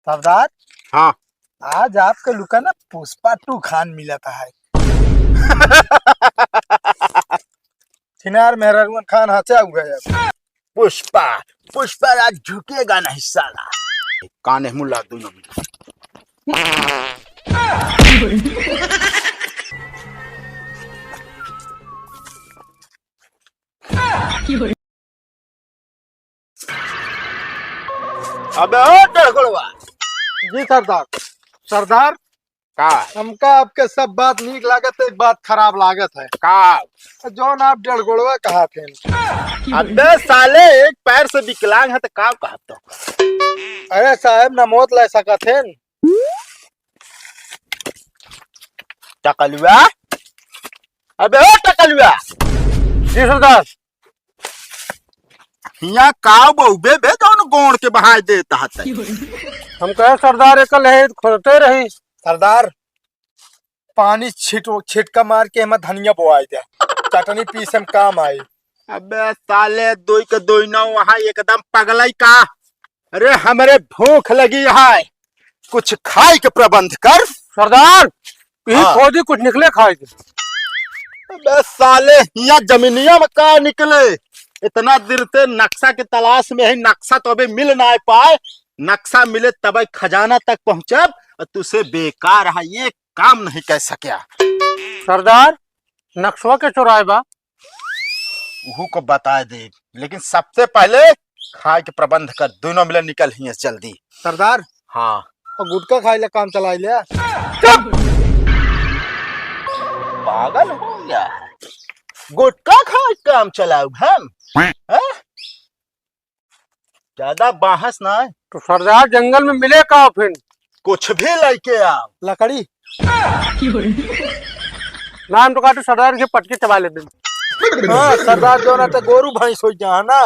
सरदार, हाँ। आज आपके लुका ना पुष्पा 2 खान मिला था है। थिनार मेहरान खान हाथे आ गया। पुष्पा पुष्पा आज झुकेगा नहीं साला। काने मुला दोनों में। अबे ओ टड़कड़वा। जी सरदार। सरदार, का हमका आपके सब बात नीक लागत है, एक बात खराब लागत है। का जौन आप डेढ़गोड़वा कहा थे। अबे साले एक पैर से विकलांग है तो का कहत हो? अरे साहब न मौत ले सका थे। टकलुआ। अबे ओ टकलुआ। जी सरदार। हिया काव बहुबे बे जौन गोड़ के बहाय देता हत। हम कहे सरदार एक लहे खोलते रही। सरदार, पानी छिटका मार के हमें धनिया बोआई दे, चटनी पीसे में काम आई। अबे साले दोई के दोई ना वहाँ एकदम पगलाई का। अरे हमरे भूख लगी है, कुछ खाए के प्रबंध कर। सरदार, हाँ। खोदी कुछ निकले खाएगी। अबे साले यहाँ जमीनिया में का निकले। इतना देर से नक्शा की तलाश में है, नक्शा तो अभी मिल ना पाए। नक्शा मिले तब खजाना तक पहुंचब। तुझसे बेकार है, ये काम नहीं कर सकिया। सरदार, नक्शवा के चुराए बा। वहू को बता दे, लेकिन सबसे पहले खाए के प्रबंध कर। दोनों मिले निकल ही जल्दी। सरदार, हाँ। और गुटका खाई ले काम चला लिया। पागल हो गया है, गुटखा खाए काम चलाऊ हम। ज्यादा बाहस ना है। तो सरदार जंगल में मिले का फिर कुछ भी लेके आओ। लकड़ी नाम तो काटो सरदार के पटके चबा लेते। हाँ सरदार, जो ना तो गोरू भैंस हो जा ना।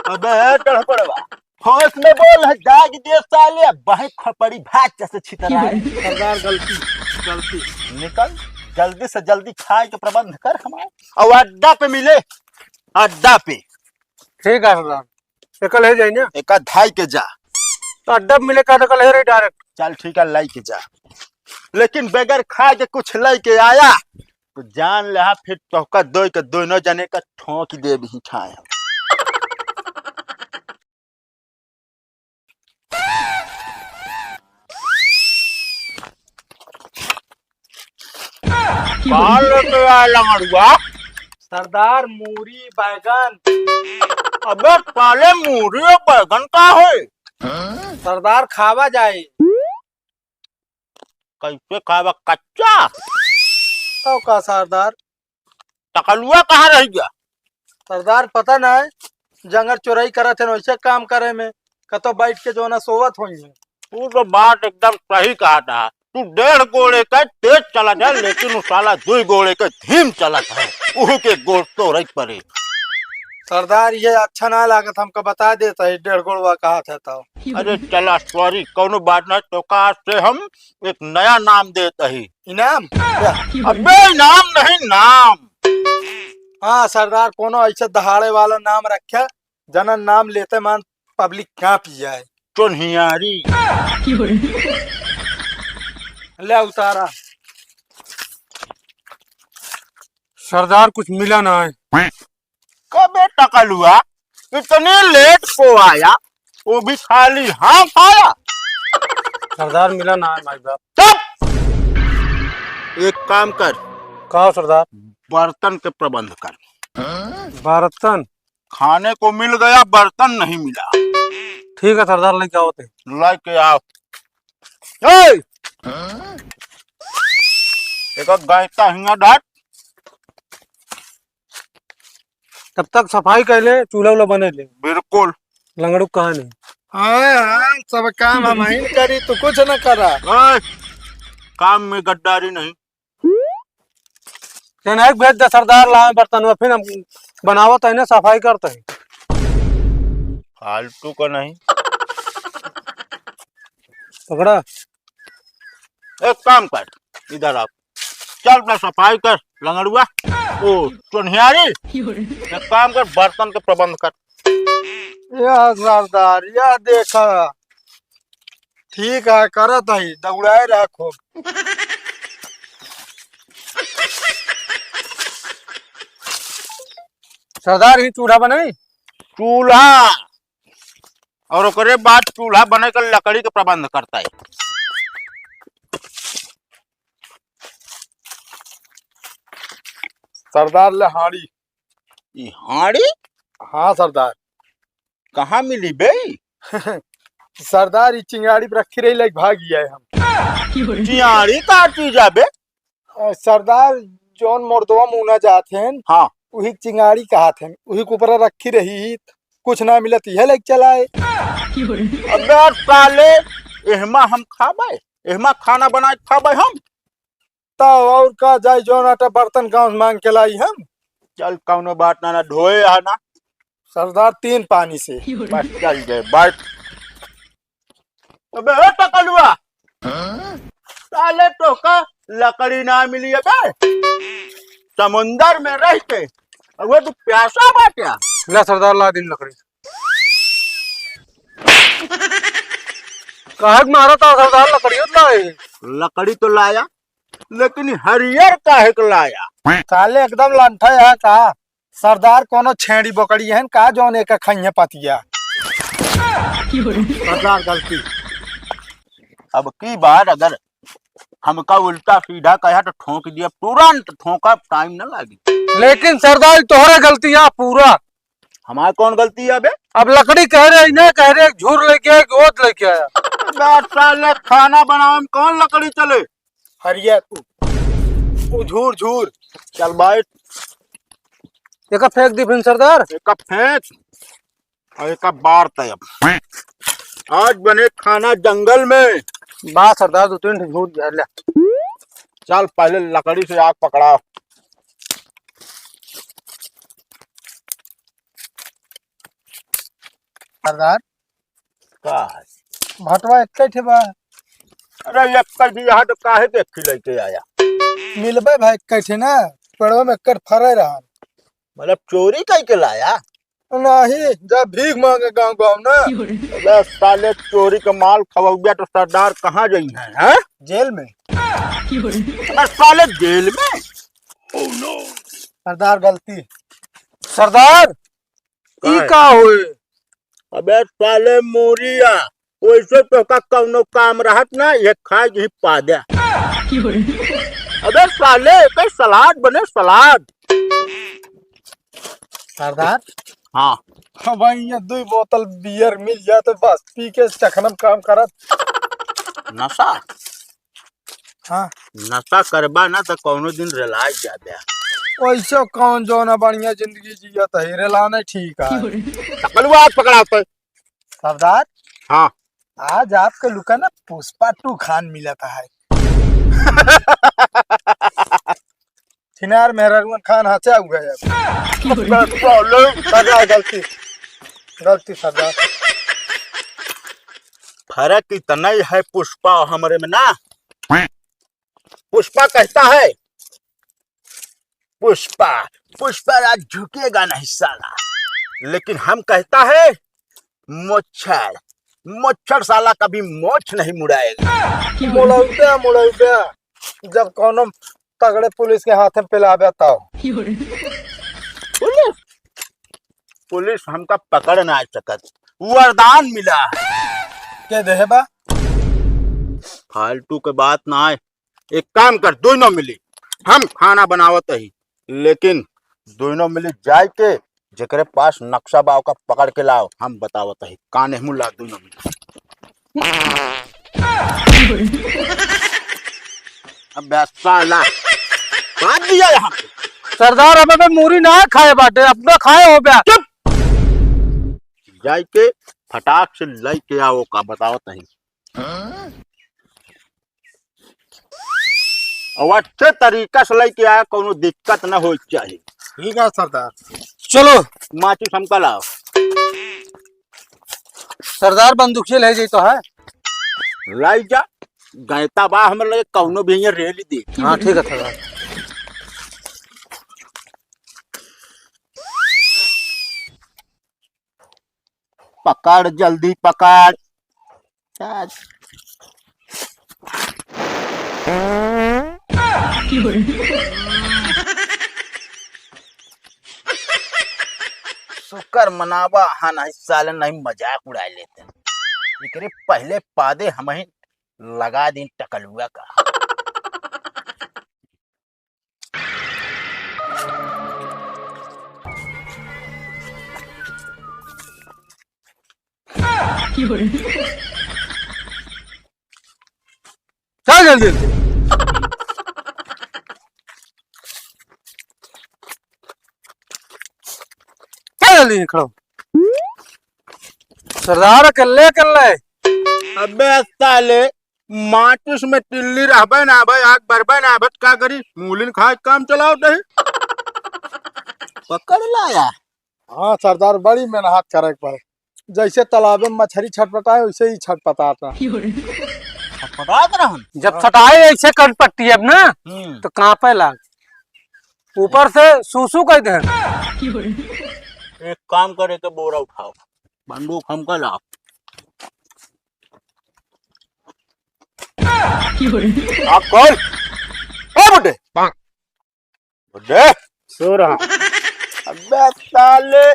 अबे टड़पड़वा, होश में बोल है, जाग दे साले। बाहें खपड़ी भात जैसे छितरा है। सरदार गलती निकल जल्दी से जल्दी खाए के प्रबंध कर हमारे। और अड्डा पे मिले, अड्डा पे। ठीक है सरदार, कल है जाए ना। एक धाई के जा। तो अड्डा पे मिले का तो कल है रे डायरेक्ट। चल ठीक है, लाई के जा, लेकिन बगैर खाए के कुछ लाई के आया तो जान ले फिर तोहका दो के दोनों जने का ठोक दे भी खाए। सरदार, मूरी बैगन। अबे पाले मूरी और बैगन का है? सरदार खावा जाए। कैसे खावा, कच्चा? तो का सरदार? टकलुआ कहाँ रह गया? सरदार पता ना है, जंगल चोराई करे थे वैसे काम करे में कतो बैठ के जो ना सोवत हुई है। तू तो बात एकदम सही कहा था। तू 1.5 गोले का तेज चला जाए, लेकिन वो साला 2 गोले का धीम चला है। उहू के गोड़ तो रही पड़े। सरदार ये अच्छा ना लागत, हमको बता देता है 1.5 गोड़वा कहा था तो। अरे चला सॉरी, कोनो बात ना। तो का से हम एक नया नाम देते ही। इनाम? अबे नाम नहीं, नाम। हाँ सरदार, कोनो ऐसा दहाड़े वाला नाम रखे जना नाम लेते मान पब्लिक क्या पी जाए। चुनहियारी। ले उतारा। सरदार कुछ मिला ना है। कबे टकलुआ इतने लेट को आया, वो भी खाली हाथ आया। सरदार मिला ना है भाई बाप। चुप! एक काम कर, कहा सरदार? बर्तन के प्रबंध कर। बर्तन? खाने को मिल गया, बर्तन नहीं मिला। ठीक है सरदार, लेके आओ थे। लेके आओ। एक गायता हिंगा डाट। तब तक सफाई कर ले, चूल्हा उला बने ले। बिल्कुल। लंगड़ू कहा नहीं। हाँ सब काम हम ही करी, तो कुछ न करा। काम में गद्दारी नहीं। एक भेज दे सरदार, लाए बर्तन फिर हम बनावत है ना, सफाई करते है। फालतू का नहीं। पकड़ा। एक काम कर, इधर आप चल अपना सफाई कर। लंगड़ुआ ओ चुनहियारी, एक काम कर, बर्तन के प्रबंध कर। यह सरदार, यह देखा ठीक है, करत है, दौड़ाए रहा खूब। सरदार ही चूल्हा बनाई। चूल्हा और ओकरे बाद चूल्हा बने कर लकड़ी के प्रबंध करता है। सरदार ले हाड़ी। ई हाड़ी हाँ सरदार। कहाँ मिली बे? सरदार ये चिंगाड़ी पर रखी रही, लाइक भाग गया है हम। चियाड़ी का चीज है बे? सरदार जौन मोरदवा मुना जाते हैं, हाँ वही चिंगाड़ी कहा थे, वही के ऊपर रखी रही, कुछ ना मिलत यह लाइक चलाए। अबे साले, एहमा हम खाबे, एहमा खाना बना के खाबे हम। तो और का जाए, जौन आटा बर्तन गांव से मांग के लाई हम। चल कौनो बात ना, धोए है ना सरदार 3 पानी से। बस चल गए बात। अबे ओ टकलुआ, साले तो का लकड़ी ना मिली है बे, समुंदर में रह के वो तो प्यासा बाट्या। ला सरदार ला दिन लकड़ी। कहा मारा था सरदार, लकड़ी लाए। लकड़ी तो लाया, लेकिन हरियर काहे को लाया? साले एकदम लंठा है का सरदार, कोनो छेड़ी बकड़ी है का जौन एक खइया पतिया। सरदार गलती। अब की बार अगर हमका उल्टा सीधा कहा तो ठोक दिया, तुरंत ठोका, टाइम न लगी। लेकिन सरदार तोहरा गलती है पूरा। हमारी कौन गलती है बे? अब लकड़ी कह रहे ना, कह रहे झूर लेके आया, गोद लेके आया। साले खाना बनावे में कौन लकड़ी चले? हरिया तू झूर झूर। चल भाई, एक फेंक दी फिर सरदार। एक फेंक और एक बार तब। आज बने खाना जंगल में। बा सरदार 2-3 झूठ झर ले। चल पहले लकड़ी से आग पकड़ा। सरदार का है? भटवा एक थे बा। अरे एक कर भी यहाँ तो काहे के खिले के आया? मिलबे भाई कैठे ना, पेड़वा में कर फरे रहा। मतलब चोरी कई के लाया? नहीं, जब भीख मांगे गांव गांव ना। अबे साले चोरी का माल खवा तो सरदार कहाँ गई है? जेल में। अबे साले जेल में? Oh no. सरदार गलती। सरदार ई का हुए? अबे साले मोरिया, वैसे तो का कौनो काम रहत ना, ये खा ही पा दे। अबे साले कई सलाद बने, सलाद। सरदार हाँ हाँ भाई, ये 2 बोतल बियर मिल जाए तो बस पी के चखनम काम करत। नशा? हाँ नशा करबा ना तो कौनो दिन रिलाय जाबे। वैसे कौन जो ना बढ़िया जिंदगी जियत है, रेलाना ठीक है। टकलुआ आज पकड़ा होता है। सरदार हाँ आज आपके लुका ना पुष्पा 2 खान मिला था है। थिनार मेहरान खान हाथे आ गया। सरदार गलती गलती सरदार। फर्क इतना ही है पुष्पा हमारे में ना। पुष्पा कहता है, पुष्पा पुष्पा आज झुकेगा नहीं साला, लेकिन हम कहता है मोच्छर मोच्छर साला कभी मोछ नहीं मुड़ाएगा। मुड़ौते मुड़ौते जब कोनो तगड़े पुलिस के हाथ में पिलावे तब। पुलिस पुलिस हमका पकड़ ना सकत, वरदान मिला है। के देबा? फालतू के बात ना है। एक काम कर, दोनों मिली हम खाना बनावत ही, लेकिन दोनों मिली जाए के जेकरे पास नक्शा बाव का पकड़ के लाओ, हम बतावत ही काने मुला दोनों मिली। अब साला बात दिया यहाँ पे। सरदार हमें मूरी ना खाए बाटे, अपना खाए हो गया। चुप, जाए के फटाक से लई के आओ का बतावत नहीं। और अच्छे तरीका से लई के आया, कोनो दिक्कत न हो चाहिए। ठीक है सरदार, चलो। माचिस हमका लाओ। सरदार बंदूकिया ले जाई तो है। लाई जा, गैता बा हमरे लगे कौनो भी यहाँ रेली दे। हाँ ठीक है सरदार। पकड़ जल्दी पकड़। शुक्र मनावा हाँ नहीं साले नहीं मजाक उड़ा लेते एकरे पहले पादे हम ही लगा दी टकलुआ का। चल जल्दी जल्दी। चल जल्दी खड़ो। सरदार कल्ले कल्ले। अबे साले माचिस में तिल्ली रहबे ना भाई आग बरबे ना बत का करी मूलिन खाए काम चलाओ नहीं पकड़ लाया। हाँ सरदार बड़ी मेहनत करे पर जैसे तालाब में मछली छटपटाए वैसे ही छटपटाता। पकड़ात रहन जब छटाए ऐसे कनपट्टी अब ना तो कांपे लाग ऊपर से सूसू कह दे। एक काम करे के बोरा उठाओ बंदूक हमका लाओ। आप कौन? ओ बुड्ढे बुड्ढे सो रहा। अबे साले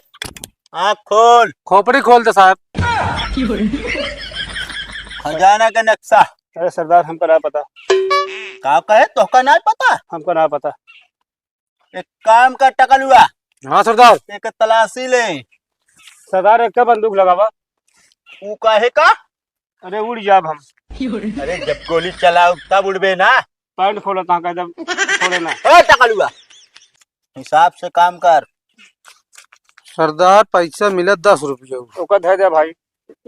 आँख खोल। खोपड़ी खोल दे साहब। खजाना का नक्शा। अरे सरदार हमको ना पता। का कहे तो का नहीं पता। हमको ना पता। एक काम का टकल हुआ। हाँ सरदार। एक तलाशी ले। सरदार एक का बंदूक लगावा। तू काहे का? अरे उड़ जाब हम। अरे जब गोली चलाओ तब उड़बे ना। पैंट खोलो ताका जब खोले ना। ए टकल हुआ हिसाब से काम कर। सरदार पैसा मिला 10 रुपया। ओका दे दे भाई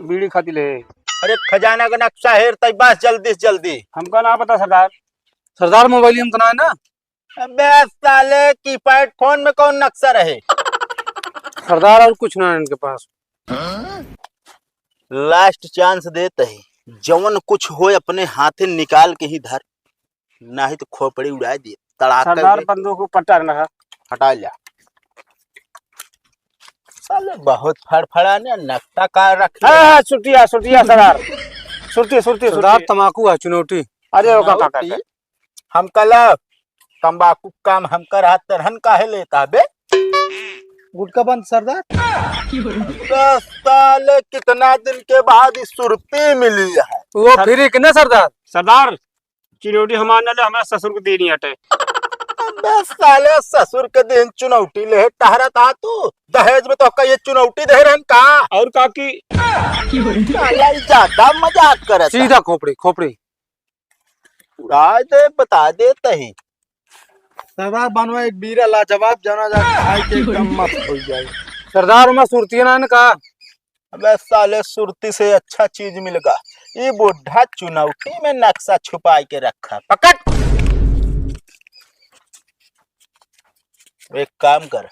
बीड़ी खाती ले। अरे खजाना का नक्शा हेर तई बस जल्दी से जल्दी। हमका ना पता सरदार। सरदार मोबाइल हम तो ना है ना। अबे साले कीपैड फोन में कौन नक्शा रहे। सरदार और कुछ ना है इनके पास। लास्ट चांस देते ही जवन कुछ हो अपने हाथे निकाल के ही धर ना ही तो खोपड़ी उड़ा दिए तड़ाका। सरदार बंदूक को पट्टा रखना है। हटा लिया साले बहुत फड़फड़ाने नक्शा का रख। हाँ सुटिया सुटिया सरदार सुरती सुरती सरदार तमाकू है चुनौती। अरे ओका का कहते हम कल तंबाकू काम हम कर हाथ तरहन काहे लेता बे। गुटका बंद सरदार। साले कितना दिन के बाद इस सुरती मिली है। वो फिर कितने सरदार। सरदार चिनौटी हमारा ससुर को देनी हटे। अबे साले ससुर के दिन चुनौती ले टहरा था तू दहेज में तो का ये चुनौती दे रहन का और काकी साला ज्यादा मजाक करे। सीधा खोपड़ी खोपड़ी उड़ा दे बता देते ही। सरदार बनवा एक बीरा लाजवाब जाना जा खाई के एकदम मस्त हो जाए। सरदार में सुरती ना ने कहा। अबे साले सुरती से अच्छा चीज मिलेगा। ये बुढ़ा चुनौती में नक्शा छुपा के रखा। पकड़। एक काम कर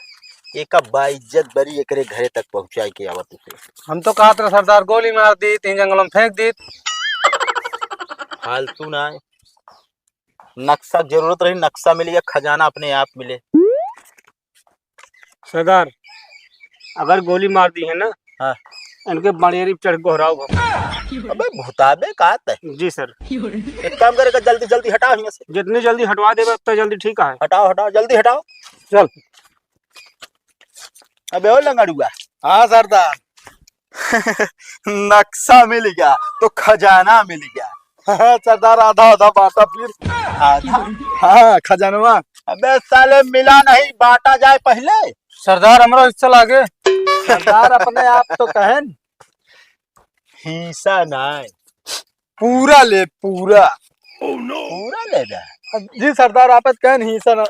एक बाइज्जत बरी एकरे घरे तक पहुंचाई के आवत उसे। हम तो कहा था सरदार गोली मार दी 3 जंगलों में फेंक दी। फालतू ना है नक्शा जरूरत रही नक्शा मिले या खजाना अपने आप मिले। सरदार अगर गोली मार दी है ना। हाँ इनके बड़ेरी चढ़ गोहराओ। अबे भुताबे का जी सर। एक काम करेगा जल्दी जल्दी हटाओ यहाँ से। जितनी जल्दी हटवा देगा उतना जल्दी ठीक है। हटाओ हटाओ जल्दी हटाओ। चल। अबे ओ लंगड़ुआ। हाँ सरदार। नक्शा मिल गया तो खजाना मिल गया। हाँ सरदार आधा आधा बांटा फिर। आधा। हाँ खजानवा। अबे साले मिला नहीं बांटा जाए पहले। सरदार हमारा हिस्सा लागे। सरदार अपने आप तो कहन हिस्सा नहीं पूरा ले पूरा। पूरा ले जा। जी सरदार आप कहन हिस्सा ना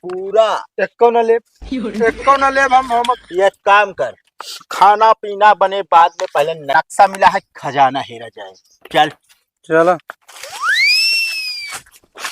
पूरा एको न ले एको न ले। हम ये काम कर खाना पीना बने बाद में पहले नक्शा मिला है खजाना हेरा जाए। चल चलो।